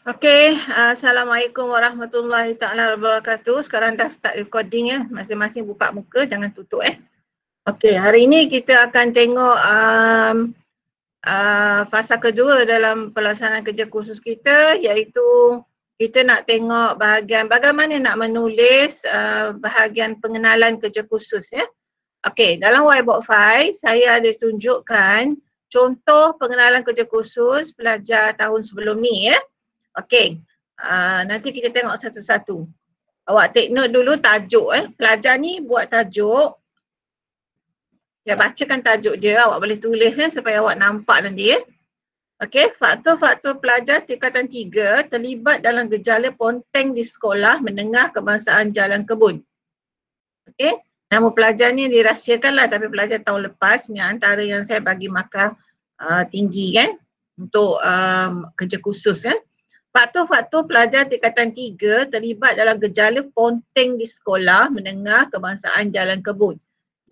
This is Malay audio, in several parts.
Okey, Assalamualaikum warahmatullahi taala wabarakatuh. Sekarang dah start recording ya. Masing-masing buka muka, jangan tutup Okey, hari ini kita akan tengok fasa kedua dalam pelaksanaan kerja kursus kita, iaitu kita nak tengok bahagian bagaimana nak menulis bahagian pengenalan kerja kursus ya. Okey, dalam whiteboard 5 saya ada tunjukkan contoh pengenalan kerja kursus pelajar tahun sebelum ni ya. Okey, nanti kita tengok satu-satu. Awak take note dulu tajuk Pelajar ni buat tajuk. Saya bacakan tajuk dia, awak boleh tulis supaya awak nampak nanti Okey, faktor-faktor pelajar tingkatan 3 terlibat dalam gejala ponteng di sekolah menengah kebangsaan Jalan Kebun. Okey, nama pelajar ni dirahsiakanlah, tapi pelajar tahun lepas ni antara yang saya bagi markah tinggi untuk kerja kursus Faktor-faktor pelajar tingkatan 3 terlibat dalam gejala ponteng di sekolah menengah kebangsaan Jalan Kebun.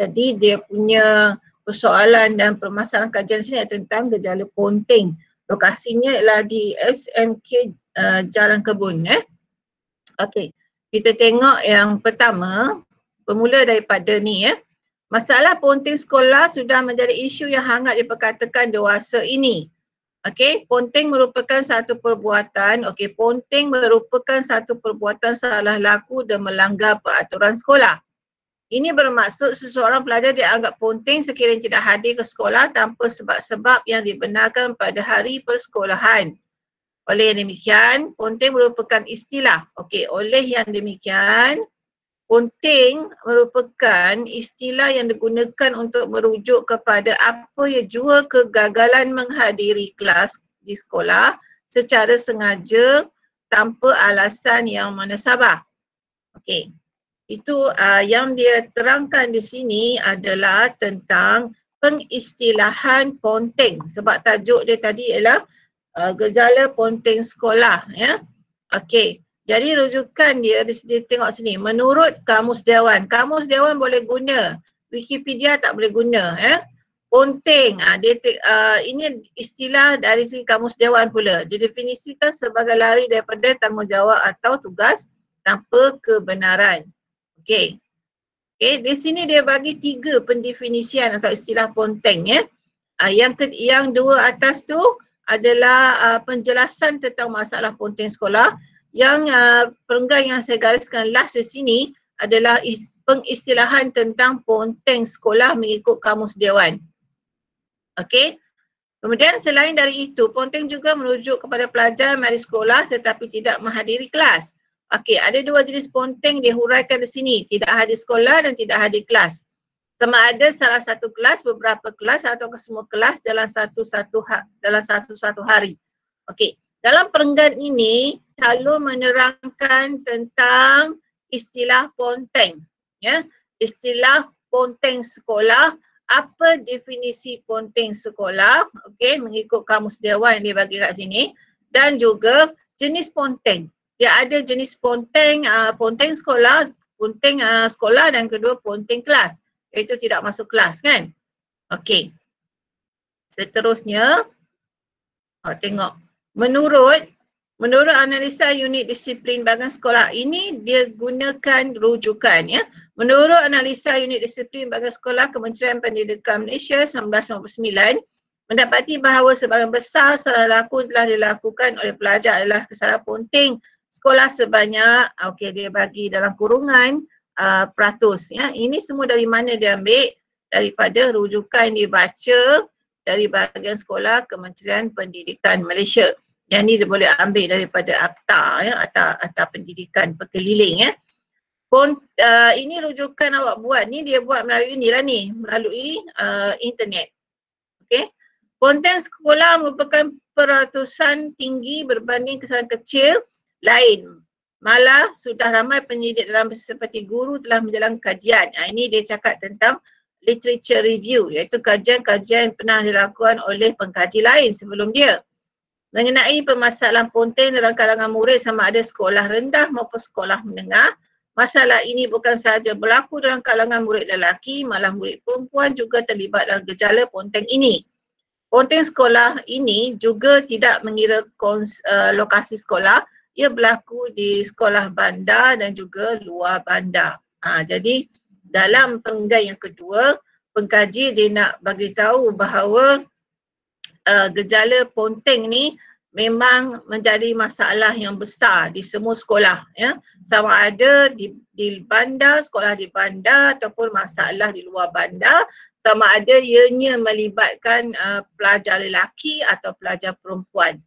Jadi dia punya persoalan dan permasalahan kajian sini tentang gejala ponteng. Lokasinya ialah di SMK Jalan Kebun Okey, kita tengok yang pertama, bermula daripada ni Masalah ponteng sekolah sudah menjadi isu yang hangat diperkatakan dewasa ini. Okey, ponteng merupakan satu perbuatan, ponteng merupakan satu perbuatan salah laku dan melanggar peraturan sekolah. Ini bermaksud seseorang pelajar dianggap ponteng sekiranya tidak hadir ke sekolah tanpa sebab-sebab yang dibenarkan pada hari persekolahan. Oleh yang demikian, ponteng merupakan istilah. Oleh yang demikian, ponteng merupakan istilah yang digunakan untuk merujuk kepada apa yang jua kegagalan menghadiri kelas di sekolah secara sengaja tanpa alasan yang menasabah. Itu yang dia terangkan di sini adalah tentang pengistilahan ponteng, sebab tajuk dia tadi ialah gejala ponteng sekolah jadi rujukan dia tengok sini, menurut Kamus Dewan. Kamus Dewan boleh guna, Wikipedia tak boleh guna Ponteng, ini istilah dari segi Kamus Dewan pula. Didefinisikan sebagai lari daripada tanggungjawab atau tugas tanpa kebenaran. Di sini dia bagi 3 pendefinisian atau istilah ponteng Yang dua atas tu adalah penjelasan tentang masalah ponteng sekolah. Yang perenggan yang saya gariskan last di sini adalah pengistilahan tentang ponteng sekolah mengikut Kamus Dewan. Kemudian selain dari itu, ponteng juga merujuk kepada pelajar mari sekolah tetapi tidak menghadiri kelas. Ada 2 jenis ponteng dihuraikan di sini, tidak hadir sekolah dan tidak hadir kelas. Sama ada salah satu kelas, beberapa kelas atau semua kelas dalam satu-satu hari. Dalam perenggan ini selalu menerangkan tentang istilah ponteng. Istilah ponteng sekolah, apa definisi ponteng sekolah, mengikut Kamus Dewan yang dia bagi kat sini, dan juga jenis ponteng. Dia ada jenis ponteng, ponteng sekolah, sekolah dan kedua ponteng kelas, iaitu tidak masuk kelas kan. Seterusnya, tengok. Menurut analisa unit disiplin bahagian sekolah, ini dia gunakan rujukan Menurut analisa unit disiplin bahagian sekolah Kementerian Pendidikan Malaysia 1999, mendapati bahawa sebahagian besar salah laku telah dilakukan oleh pelajar adalah kesalahan ponteng sekolah sebanyak, dia bagi dalam kurungan peratus. Ini semua dari mana dia ambil? Daripada rujukan dibaca dari bahagian sekolah Kementerian Pendidikan Malaysia. Yang ni dia boleh ambil daripada Akta Pendidikan Perkeliling ini rujukan awak buat ni, dia buat melalui melalui internet. Ponteng sekolah merupakan peratusan tinggi berbanding kesalahan kecil lain. Malah sudah ramai penyidik dalam seperti guru telah menjalankan kajian. Ini dia cakap tentang literature review, iaitu kajian-kajian yang pernah dilakukan oleh pengkaji lain sebelum dia. Mengenai permasalahan ponteng dalam kalangan murid sama ada sekolah rendah maupun sekolah menengah, masalah ini bukan sahaja berlaku dalam kalangan murid lelaki, malah murid perempuan juga terlibat dalam gejala ponteng ini. Ponteng sekolah ini juga tidak mengira lokasi sekolah. Ia berlaku di sekolah bandar dan juga luar bandar. Jadi dalam penggai yang kedua, pengkaji dia nak bagi tahu bahawa gejala ponteng ni memang menjadi masalah yang besar di semua sekolah, ya. Sama ada di bandar, sekolah di bandar ataupun masalah di luar bandar, sama ada ianya melibatkan pelajar lelaki atau pelajar perempuan.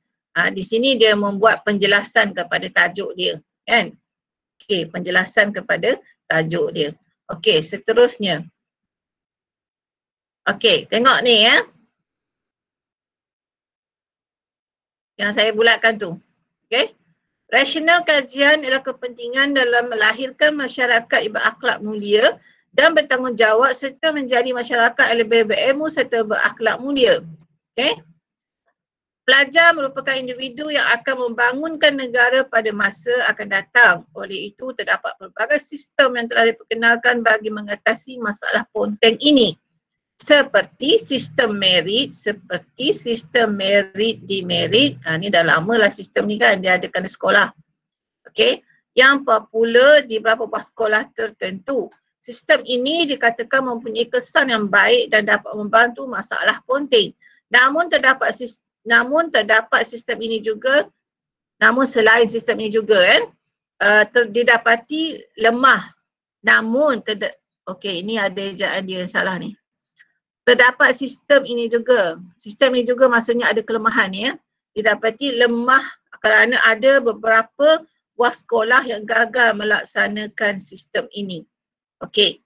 Di sini dia membuat penjelasan kepada tajuk dia, kan. Okey, penjelasan kepada tajuk dia. Okey, seterusnya. Okey, tengok ni, ya. Yang saya bulatkan tu. Okay. Rasional kajian ialah kepentingan dalam melahirkan masyarakat yang berakhlak mulia dan bertanggungjawab serta menjadi masyarakat yang lebih berilmu serta berakhlak mulia. Okay. Pelajar merupakan individu yang akan membangunkan negara pada masa akan datang. Oleh itu, terdapat pelbagai sistem yang telah diperkenalkan bagi mengatasi masalah ponteng ini. Seperti sistem merit, demerit. Ni dah lama lah sistem ni kan, dia adakan di sekolah. Okey, yang popular di beberapa sekolah tertentu. Sistem ini dikatakan mempunyai kesan yang baik dan dapat membantu masalah ponteng. Namun terdapat sistem ini juga, namun selain sistem ini juga kan, didapati lemah. Namun, okey, ini ada ejaan dia yang salah ni. Terdapat sistem ini juga maksudnya ada kelemahan, ya. Didapati lemah kerana ada beberapa buah sekolah yang gagal melaksanakan sistem ini. Okey.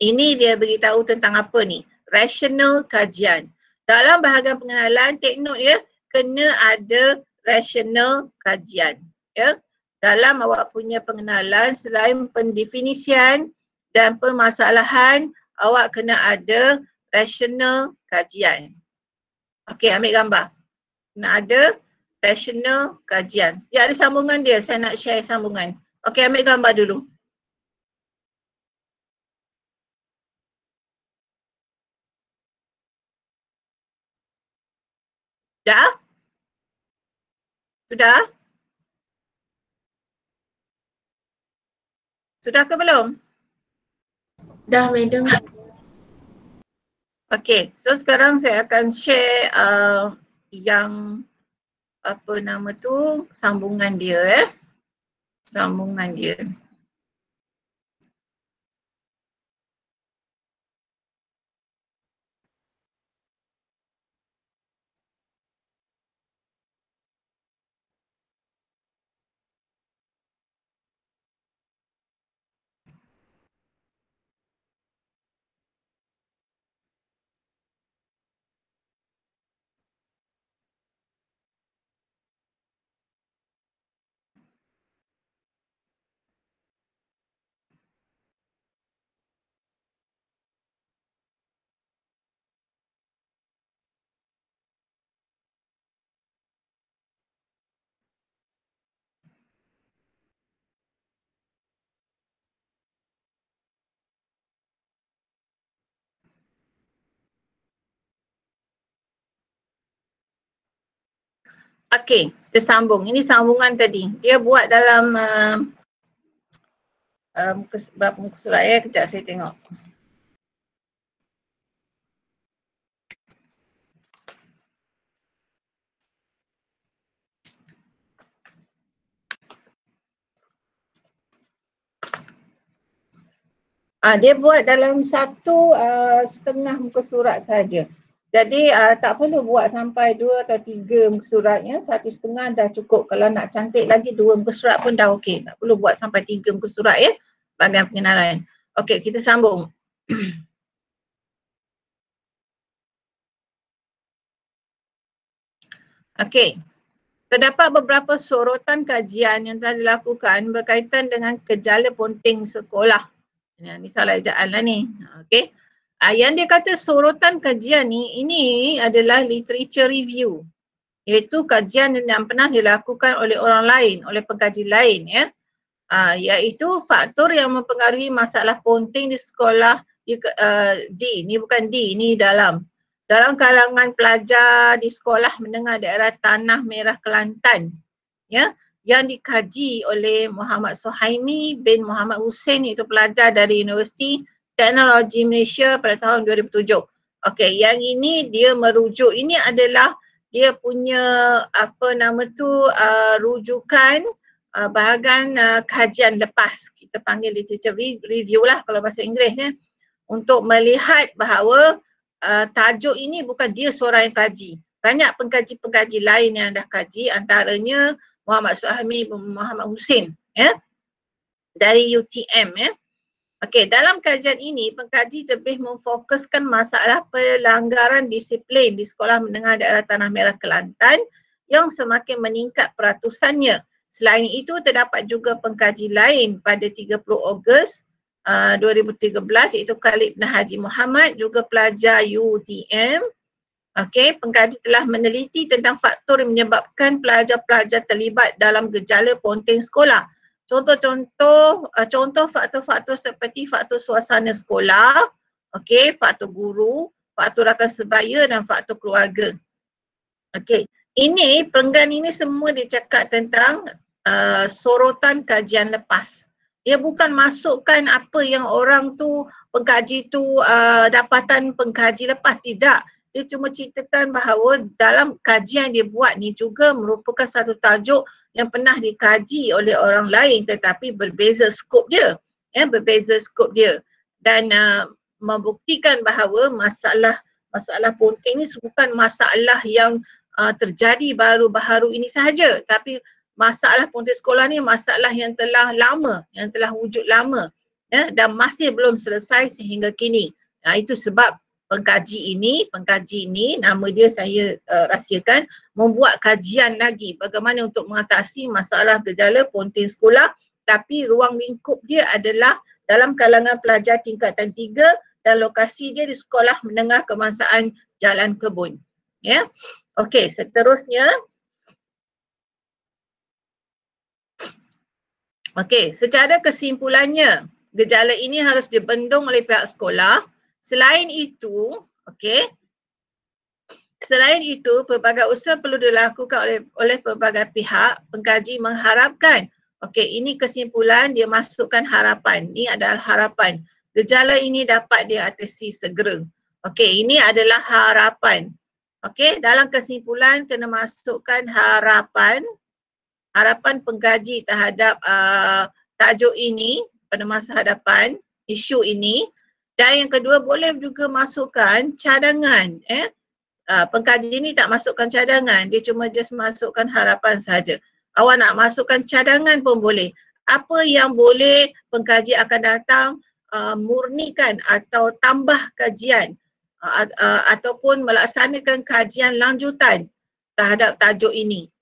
Ini dia beritahu tentang apa ni? Rasional kajian. Dalam bahagian pengenalan, take note ya, kena ada rasional kajian, ya. Dalam awak punya pengenalan, selain pendefinisian dan permasalahan, awak kena ada rasional kajian. Okey, ambil gambar. Nak ada rasional kajian. Ya, ada sambungan dia. Saya nak share sambungan. Okey, ambil gambar dulu. Dah? Sudah? Sudah ke belum? Dah, Madam. Okey, so sekarang saya akan share yang apa nama tu, sambungan dia, sambungan dia. Okey, kita sambung. Ini sambungan tadi. Dia buat dalam berapa muka surat ya? Kejap saya tengok. Dia buat dalam satu setengah muka surat saja. Jadi tak perlu buat sampai 2 atau 3 muka suratnya, 1,5 dah cukup. Kalau nak cantik lagi 2 muka surat pun dah okey. Tak perlu buat sampai 3 muka surat ya, bahagian pengenalan. Okey, kita sambung. Okey. Terdapat beberapa sorotan kajian yang telah dilakukan berkaitan dengan gejala ponteng sekolah. Ini salah ejaan lah ni. Okey. Yang dia kata sorotan kajian ni, ini adalah literature review. Iaitu kajian yang pernah dilakukan oleh orang lain, oleh pengkaji lain ya. Iaitu faktor yang mempengaruhi masalah ponteng di sekolah D, ni bukan D, ni dalam dalam kalangan pelajar di sekolah menengah daerah Tanah Merah Kelantan, ya, yang dikaji oleh Muhammad Suhaimi bin Muhammad Hussein, iaitu pelajar dari Universiti Teknologi Malaysia pada tahun 2007. Okey, yang ini dia merujuk, ini adalah dia punya rujukan bahagian kajian lepas. Kita panggil literature review lah kalau bahasa Inggeris, ya, untuk melihat bahawa tajuk ini bukan dia seorang yang kaji. Banyak pengkaji-pengkaji lain yang dah kaji, antaranya Muhammad Suhaimi bin Muhammad Hussein, ya, dari UTM, ya. Okey, dalam kajian ini pengkaji lebih memfokuskan masalah pelanggaran disiplin di Sekolah Menengah Daerah Tanah Merah Kelantan yang semakin meningkat peratusannya. Selain itu terdapat juga pengkaji lain pada 30 Ogos 2013, iaitu Khalid bin Haji Muhammad, juga pelajar UTM. Okey, pengkaji telah meneliti tentang faktor yang menyebabkan pelajar-pelajar terlibat dalam gejala ponteng sekolah. Contoh faktor-faktor seperti faktor suasana sekolah, okey, faktor guru, faktor rakan sebaya dan faktor keluarga. Okey, ini perenggan ini semua dia cakap tentang sorotan kajian lepas. Dia bukan masukkan apa yang orang tu, pengkaji tu dapatan pengkaji lepas, tidak. Dia cuma ceritakan bahawa dalam kajian dia buat ni juga merupakan satu tajuk yang pernah dikaji oleh orang lain tetapi berbeza skop dia, ya, berbeza skop dia, dan membuktikan bahawa masalah ponteng ni bukan masalah yang terjadi baru-baru ini sahaja, tapi masalah ponteng sekolah ni masalah yang telah lama, yang telah wujud lama, ya, dan masih belum selesai sehingga kini. Itu sebab pengkaji ini nama dia saya rahsiakan, membuat kajian lagi bagaimana untuk mengatasi masalah gejala ponteng sekolah, tapi ruang lingkup dia adalah dalam kalangan pelajar tingkatan 3 dan lokasi dia di Sekolah Menengah Kebangsaan Jalan Kebun, ya. Okey, seterusnya. Okey, secara kesimpulannya, gejala ini harus dibendung oleh pihak sekolah. Selain itu, okey, pelbagai usaha perlu dilakukan oleh pelbagai pihak. Pengkaji mengharapkan, okey, ini kesimpulan, dia masukkan harapan. Ini adalah harapan. Gejala ini dapat diatasi segera. Okey, ini adalah harapan. Okey, dalam kesimpulan kena masukkan harapan pengkaji terhadap tajuk ini pada masa hadapan, isu ini. Dan yang kedua, boleh juga masukkan cadangan. Pengkaji ini tak masukkan cadangan, dia cuma just masukkan harapan sahaja. Awak nak masukkan cadangan pun boleh. Apa yang boleh pengkaji akan datang murnikan atau tambah kajian ataupun melaksanakan kajian lanjutan terhadap tajuk ini.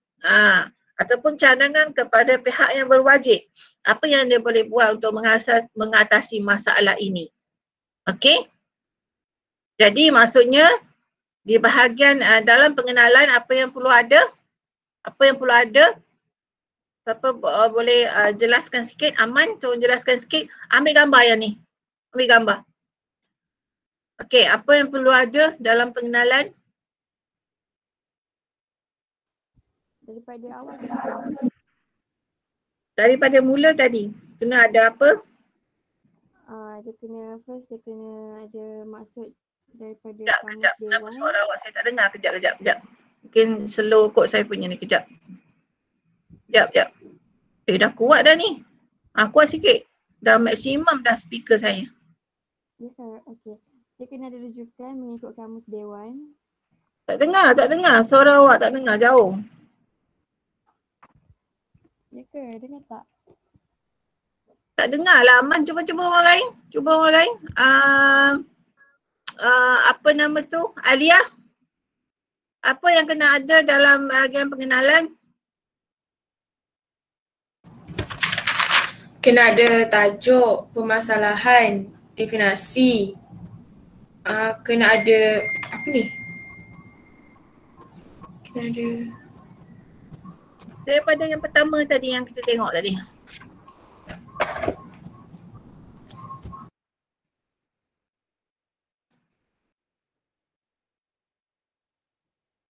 Ataupun cadangan kepada pihak yang berwajib. Apa yang dia boleh buat untuk mengatasi masalah ini. Okey? Jadi maksudnya di bahagian dalam pengenalan apa yang perlu ada? Siapa boleh jelaskan sikit? Aman, tolong jelaskan sikit. Ambil gambar yang ni. Ambil gambar. Okey, apa yang perlu ada dalam pengenalan? Daripada awal. Daripada mula tadi. Kena ada apa? Dia kena ada maksud daripada Kejap. Kenapa suara awak saya tak dengar? Kejap. Mungkin slow kot saya punya ni. Kejap. Dah kuat dah ni. Kuat sikit. Dah maksimum dah speaker saya. Ya, okey. Dia kena ada rujukan mengikut kamus Dewan. Tak dengar. Suara awak tak dengar, jauh. Ya ke? Dengar tak? Tak dengar lah. Aman, cuba orang lain. Apa nama tu? Alia? Apa yang kena ada dalam bahagian pengenalan? Kena ada tajuk, permasalahan, definasi. Kena ada, apa ni? Kena ada. Daripada yang pertama tadi yang kita tengok tadi.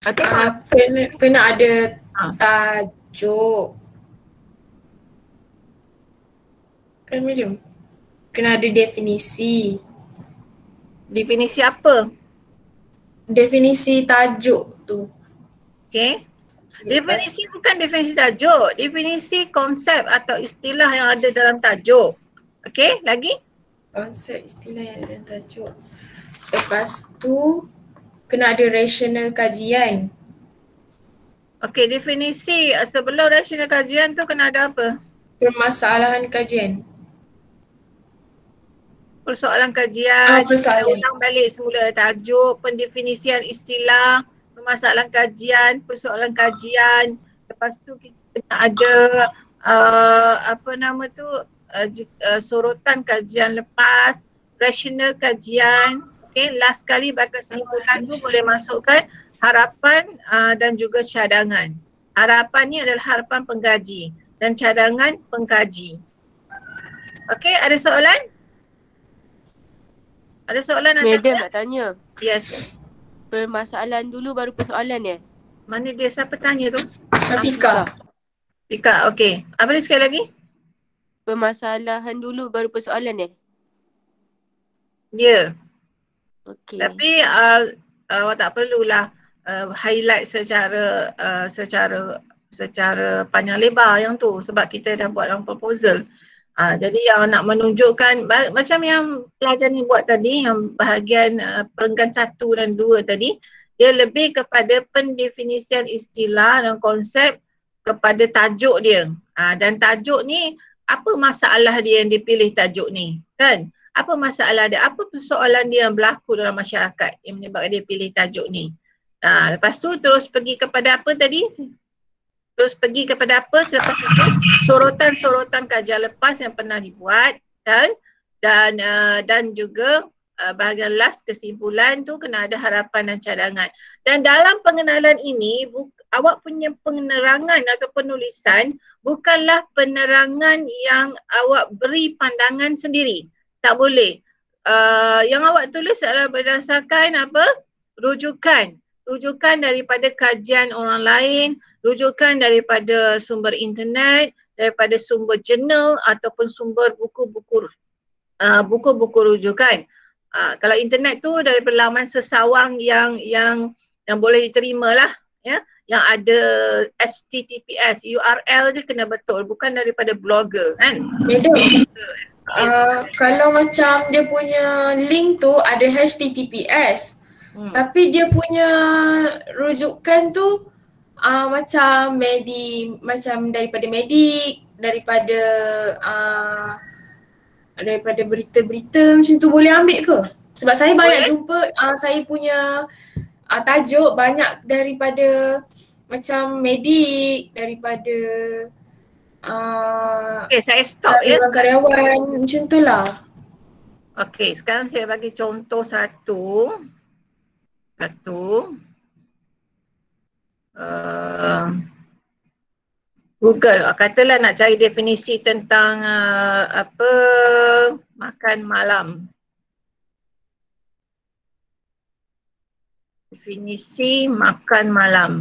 Tengok. Kena ada Ah. tajuk. Kan medium. Kena ada definisi. Definisi apa? Definisi tajuk tu. Okay. Lepas Definisi bukan definisi tajuk. Definisi konsep atau istilah yang ada dalam tajuk. Okay, lagi? konsep istilah yang ada dalam tajuk. Lepas tu kena ada rasional kajian. Okay, definisi sebelum rasional kajian tu kena ada apa? Permasalahan kajian. Persoalan kajian, kita Persoalan. ulang balik semula tajuk, pendefinisian istilah, permasalahan kajian, persoalan kajian. Lepas tu kita kena ada apa nama tu, sorotan kajian lepas, rasional kajian. Okay, last kali bakal kesimpulan tu boleh masukkan harapan dan juga cadangan. Harapan ni adalah harapan pengkaji dan cadangan pengkaji. Okay, ada soalan? Ada soalan Madam nak tanya. Yes. Permasalahan dulu baru persoalan ya? Mana dia? Siapa tanya tu? Fika. Rika, okey. Apa dia sekali lagi? Permasalahan dulu baru persoalan ya? Ya. Okey. Tapi awak tak perlulah highlight secara panjang lebar yang tu sebab kita dah buat dalam proposal. Jadi yang nak menunjukkan macam yang pelajar ni buat tadi, yang bahagian perenggan 1 dan 2 tadi, dia lebih kepada pendefinisian istilah dan konsep kepada tajuk dia. Dan tajuk ni, apa masalah dia yang dipilih tajuk ni, kan? Apa masalah dia, apa persoalan dia yang berlaku dalam masyarakat yang menyebabkan dia pilih tajuk ni. Lepas tu terus pergi kepada apa tadi? Terus pergi kepada apa selepas itu? Sorotan-sorotan kajian lepas yang pernah dibuat, kan? Dan juga bahagian last kesimpulan tu kena ada harapan dan cadangan. Dan dalam pengenalan ini, awak punya penerangan atau penulisan bukanlah penerangan yang awak beri pandangan sendiri. Tak boleh. Yang awak tulis adalah berdasarkan apa? Rujukan daripada kajian orang lain, rujukan daripada sumber internet, daripada sumber jurnal ataupun sumber buku-buku rujukan. Kalau internet tu daripada laman sesawang yang boleh diterima lah, ya, yang ada HTTPS, URL dia kena betul, bukan daripada blogger, kan? Madam, kalau macam dia punya link tu ada HTTPS, tapi dia punya rujukan tu macam daripada medik, daripada berita-berita macam tu, boleh ambil ke? Sebab saya banyak jumpa saya punya tajuk banyak daripada macam medik, daripada Okay, saya stop ya. Karyawan macam tu lah. Okay, sekarang saya bagi contoh satu. Google, katalah nak cari definisi tentang makan malam. Definisi makan malam.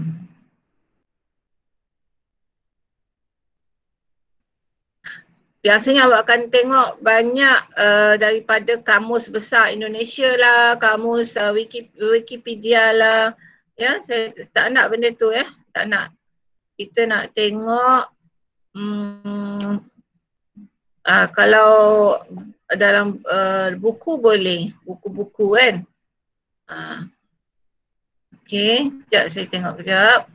Biasanya awak akan tengok banyak daripada kamus besar Indonesia lah, kamus Wikipedia lah. Ya, saya tak nak benda tu ya, tak nak. Kita nak tengok kalau dalam buku boleh, buku-buku kan. Okey, sekejap saya tengok kejap.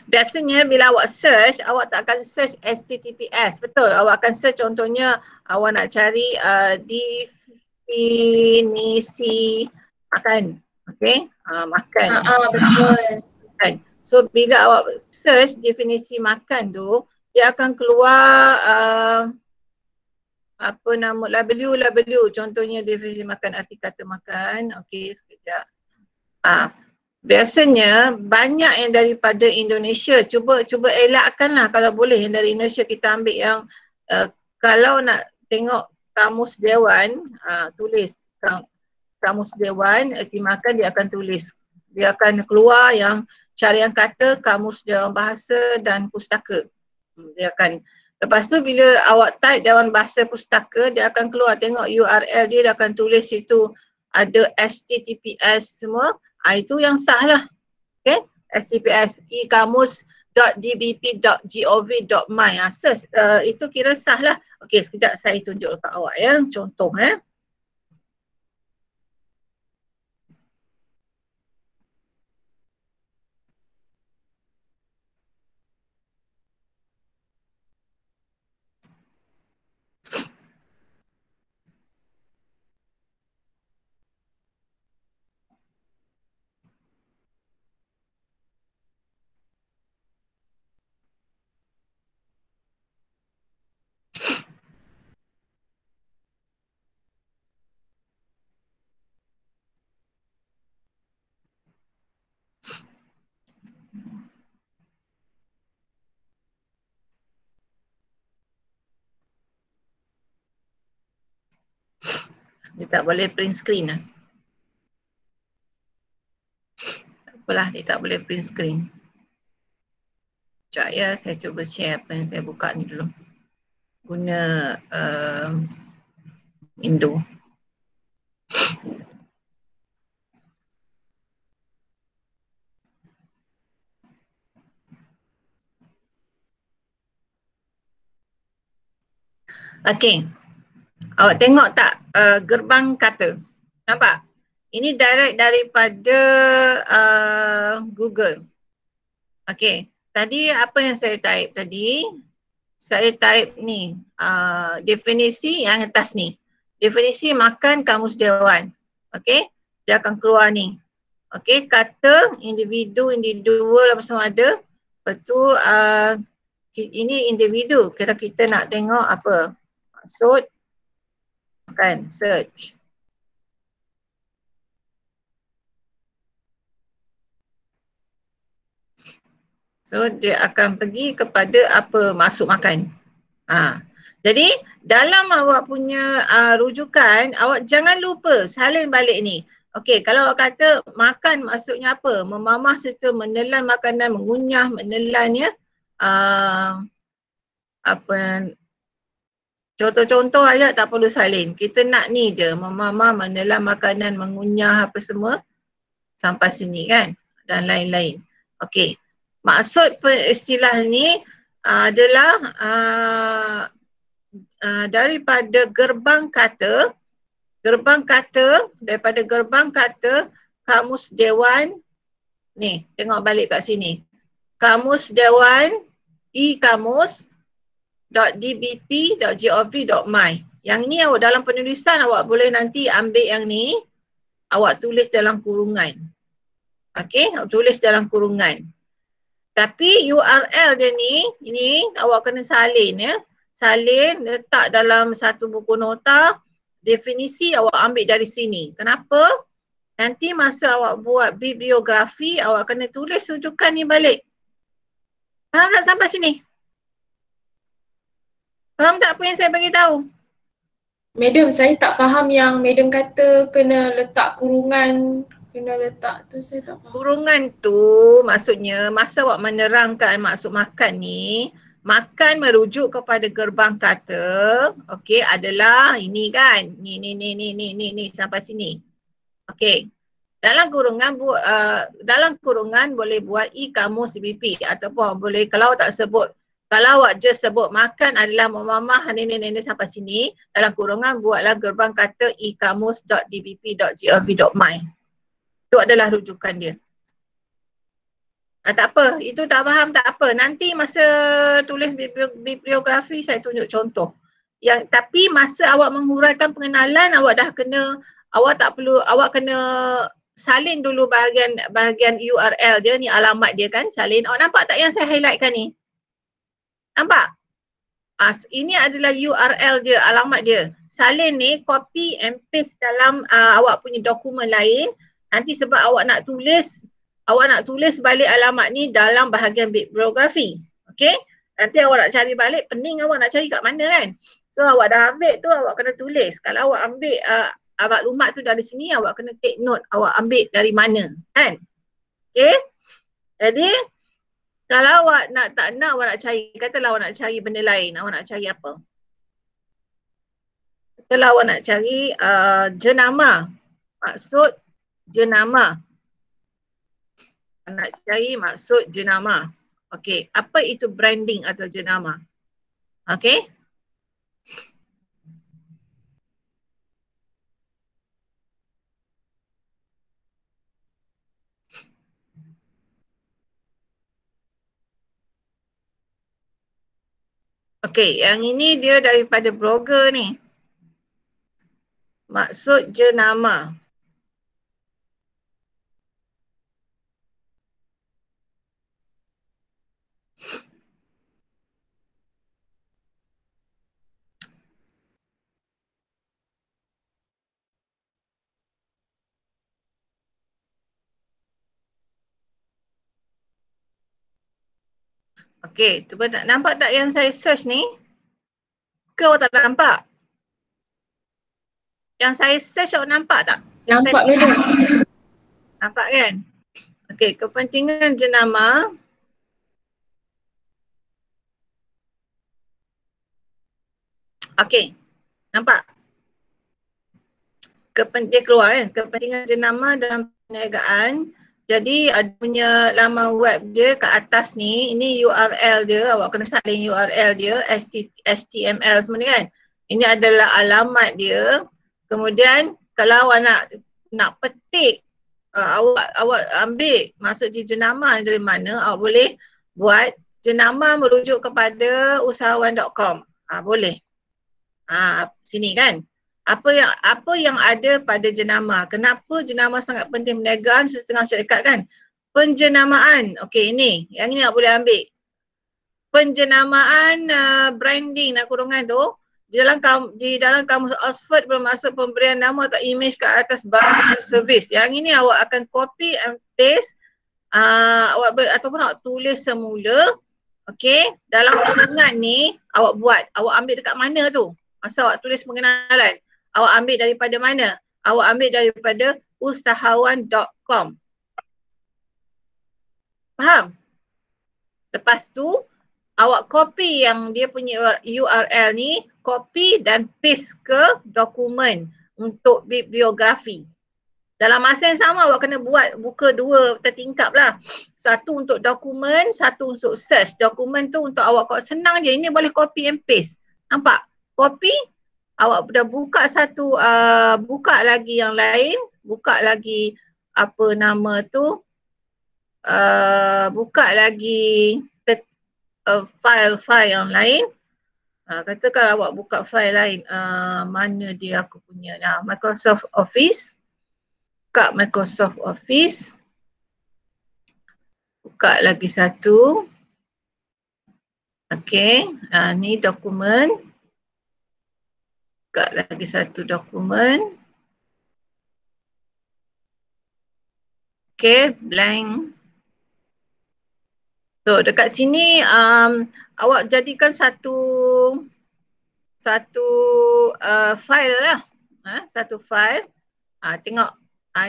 Biasanya bila awak search, awak tak akan search HTTPS, betul? Awak akan search contohnya awak nak cari definisi makan, okay? Makan. Betul. So bila awak search definisi makan tu, dia akan keluar WW, contohnya definisi makan, arti kata makan, okay, Ya. Biasanya banyak yang daripada Indonesia, cuba elakkanlah kalau boleh yang dari Indonesia kita ambil yang kalau nak tengok kamus dewan, tulis kamus dewan, erti makan dia akan tulis. Dia akan keluar yang carian kata, kamus dewan bahasa dan pustaka. Dia akan, lepas tu bila awak type dewan bahasa pustaka, dia akan keluar, tengok URL dia akan tulis situ ada HTTPS semua. Itu yang sah lah. Okay, HTTPS ekamus.dbp.gov.my. Search, itu kira sah lah. Okay, sekejap saya tunjuk dekat awak ya, contoh Dia tak boleh print screen lah. Tak apalah, dia tak boleh print screen. Sekejap ya, saya cuba share apa yang saya buka ni dulu. Guna Indo. Okey. Awak tengok tak gerbang kata? Nampak? Ini direct daripada Google. Okey. Tadi apa yang saya type tadi? Saya type ni, definisi yang atas ni. Definisi makan kamus dewan. Okey? Dia akan keluar ni. Okey, kata individu apa semua ada. Lepas tu ini individu. Kita nak tengok apa? Maksud kan, search. So dia akan pergi kepada apa maksud makan. Jadi dalam awak punya rujukan, awak jangan lupa salin balik ni. Okey, kalau awak kata makan maksudnya apa? Memamah serta menelan makanan, mengunyah, menelan ya. Contoh-contoh ayat tak perlu salin. Kita nak ni je, memamah, menelan makanan, mengunyah apa semua. Sampai sini kan. Dan lain-lain. Okey. Maksud istilah ni adalah daripada gerbang kata, daripada gerbang kata kamus dewan, ni tengok balik kat sini. Kamus dewan ekamus.dbp.gov.my. Yang ni awak dalam penulisan awak boleh nanti ambil yang ni, awak tulis dalam kurungan. Okey, awak tulis dalam kurungan. Tapi URL dia ni, ini awak kena salin ya. Salin, letak dalam satu buku nota, definisi awak ambil dari sini. Kenapa? Nanti masa awak buat bibliografi, awak kena tulis rujukan ni balik. Faham tak sampai sini? Faham tak apa yang saya bagi tahu? Madam, saya tak faham yang madam kata kena letak kurungan, kena letak tu, saya tak faham. Kurungan tu maksudnya masa awak menerangkan maksud makan ni, makan merujuk kepada gerbang kata, okey, adalah ini kan, ni sampai sini. Okey. Dalam kurungan boleh buat e-kamus BP ataupun boleh kalau tak sebut, kalau awak just sebut makan adalah memamah ni sampai sini, dalam kurungan buatlah gerbang kata ekamus.dbp.gov.my. Itu adalah rujukan dia. Tak apa, itu tak faham tak apa. Nanti masa tulis bibliografi saya tunjuk contoh. Tapi masa awak menguraikan pengenalan, awak dah kena, awak kena salin dulu bahagian URL dia, ni alamat dia kan, salin. Awak nampak tak yang saya highlightkan ni? Nampak? Ini adalah URL dia, alamat dia. Salin ni copy and paste dalam awak punya dokumen lain. Nanti sebab awak nak tulis balik alamat ni dalam bahagian bibliografi. Okey? Nanti awak nak cari balik, pening awak nak cari kat mana kan? So awak dah ambil tu, awak kena tulis. Kalau awak ambil maklumat tu dari sini, awak kena take note awak ambil dari mana kan? Okey? Jadi kalau awak tak nak awak nak cari, katalah awak nak cari benda lain, awak nak cari apa? Katalah awak nak cari jenama. Maksud jenama. Nak cari maksud jenama. Okey, apa itu branding atau jenama? Okey? Okey, yang ini dia daripada blogger ni. Maksud jenama. Okey, cuba tak nampak tak yang saya search ni? Ke awak tak nampak? Yang saya search awak nampak tak? Nampak madam. Nampak kan? Okey, kepentingan jenama. Okey, nampak? Dia keluar kan? Kepentingan jenama dalam perniagaan. Jadi ada punya laman web dia kat atas ni, ini URL dia, awak kena salin URL dia, HTML semua ni kan. Ini adalah alamat dia. Kemudian kalau awak nak petik, awak ambil maksud jenama dari mana, awak boleh buat jenama merujuk kepada usahawan.com. Boleh. Sini kan. Apa yang ada pada jenama? Kenapa jenama sangat penting perniagaan setengah syarikat kan? Penjenamaan. Okey, ini. Yang ini awak boleh ambil. Penjenamaan branding nak kurungan tu di dalam kamus Oxford bermaksud pemberian nama atau imej ke atas barang atau servis. Yang ini awak akan copy and paste ataupun awak tulis semula. Okey, dalam kurungan ni awak buat. Awak ambil dekat mana tu? Masa awak tulis pengenalan. Awak ambil daripada mana? Awak ambil daripada usahawan.com. Faham? Lepas tu, awak copy yang dia punya URL ni, copy dan paste ke dokumen untuk bibliografi. Dalam masa yang sama awak kena buka dua tertingkap lah. Satu untuk dokumen, satu untuk search. Dokumen tu untuk awak senang je, ini boleh copy and paste. Nampak? Copy, awak dah buka satu, buka lagi yang lain, buka lagi apa nama tu, buka lagi file-file yang lain. Katakan awak buka file lain, mana dia aku punya, Microsoft Office. Buka Microsoft Office. Buka lagi satu. Okey, ni dokumen. Buka lagi satu dokumen. Okey, blank. So dekat sini awak jadikan satu file lah. Satu file. Tengok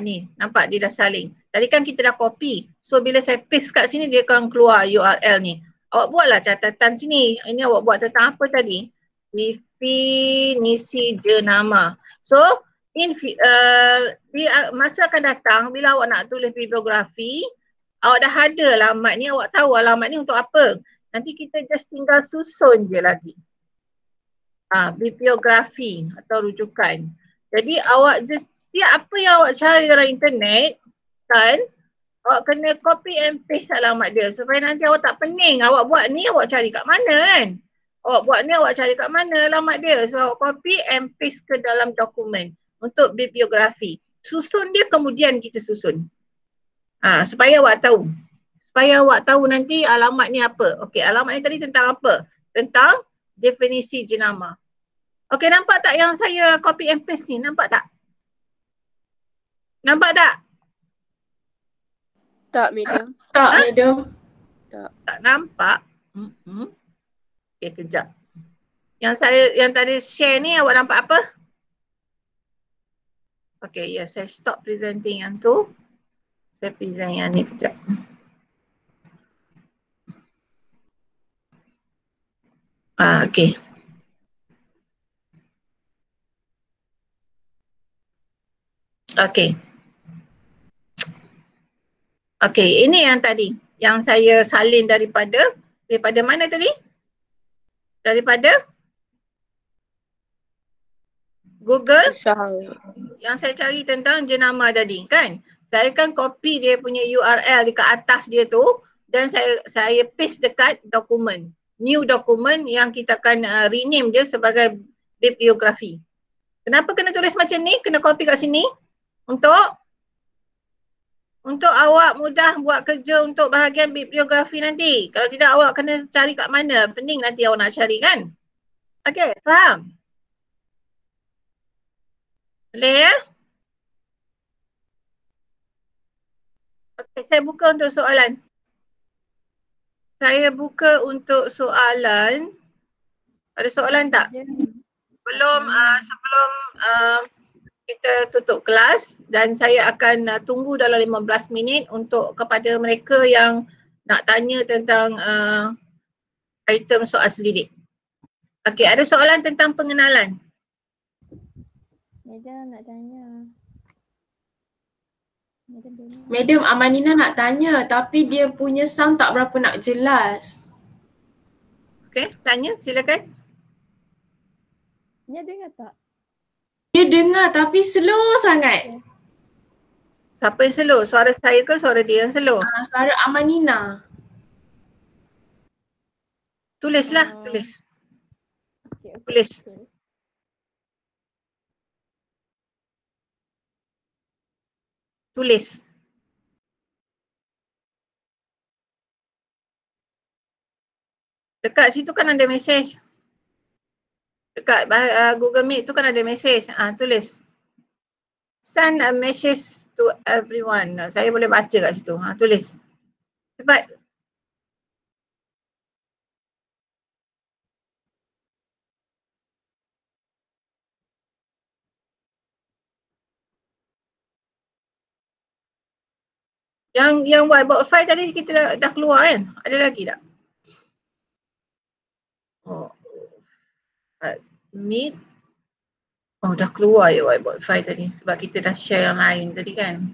ni nampak dia dah saling. Tadi kan kita dah copy. So bila saya paste kat sini dia akan keluar URL ni. Awak buatlah catatan sini. Ini awak buat tentang apa tadi? Definisi jenama. So di masa akan datang bila awak nak tulis bibliografi, awak dah ada alamat ni, awak tahu alamat ni untuk apa. Nanti kita just tinggal susun je lagi. Bibliografi atau rujukan. Jadi awak setiap apa yang awak cari dalam internet kan, awak kena copy and paste alamat dia supaya nanti awak tak pening. Awak buat ni awak cari kat mana kan? Awak buat ni awak cari kat mana alamat dia. So awak copy and paste ke dalam dokumen untuk bibliografi. Susun dia kemudian kita susun. Supaya awak tahu. Supaya awak tahu nanti alamat ni apa. Okey, alamat ni tadi tentang apa? Tentang definisi jenama. Okey, nampak tak yang saya copy and paste ni? Nampak tak? Nampak tak? Tak, madam. Tak, madam. Tak nampak? Okay, kejap. Yang tadi share ni awak nampak apa? Okay, ya, saya stop presenting yang tu. Saya present yang ni kejap. Okay. Okay. Okay, ini yang tadi. Yang saya salin daripada mana tadi? Daripada Google. Yang saya cari tentang jenama tadi kan. Saya kan copy dia punya URL dekat atas dia tu dan saya paste dekat dokumen. New dokumen yang kita akan rename dia sebagai bibliografi. Kenapa kena tulis macam ni? Kena copy kat sini untuk awak mudah buat kerja untuk bahagian bibliografi nanti. Kalau tidak awak kena cari kat mana? Pening nanti awak nak cari kan? Okey, faham? Boleh ya? Okey, saya buka untuk soalan. Ada soalan tak? Sebelum kita tutup kelas dan saya akan tunggu dalam 15 minit untuk kepada mereka yang nak tanya tentang item soal selidik. Okey, ada soalan tentang pengenalan. Madam nak tanya. Madam, Amanina nak tanya tapi dia punya sound tak berapa nak jelas. Okey, tanya silakan. Dia dengar tak? Dia dengar tapi slow sangat. Siapa yang slow? Suara saya ke suara dia yang slow? Suara Amanina. Tulislah, tulis. Okay. Tulis. Tulis. Dekat situ kan ada mesej. Dekat Google Meet tu kan ada mesej. Tulis. Send a message to everyone. Saya boleh baca kat situ. Tulis. Cepat. Yang whiteboard file tadi kita dah keluar kan? Ada lagi tak? Meet. Dah keluar ya whiteboard file tadi sebab kita dah share yang lain tadi kan?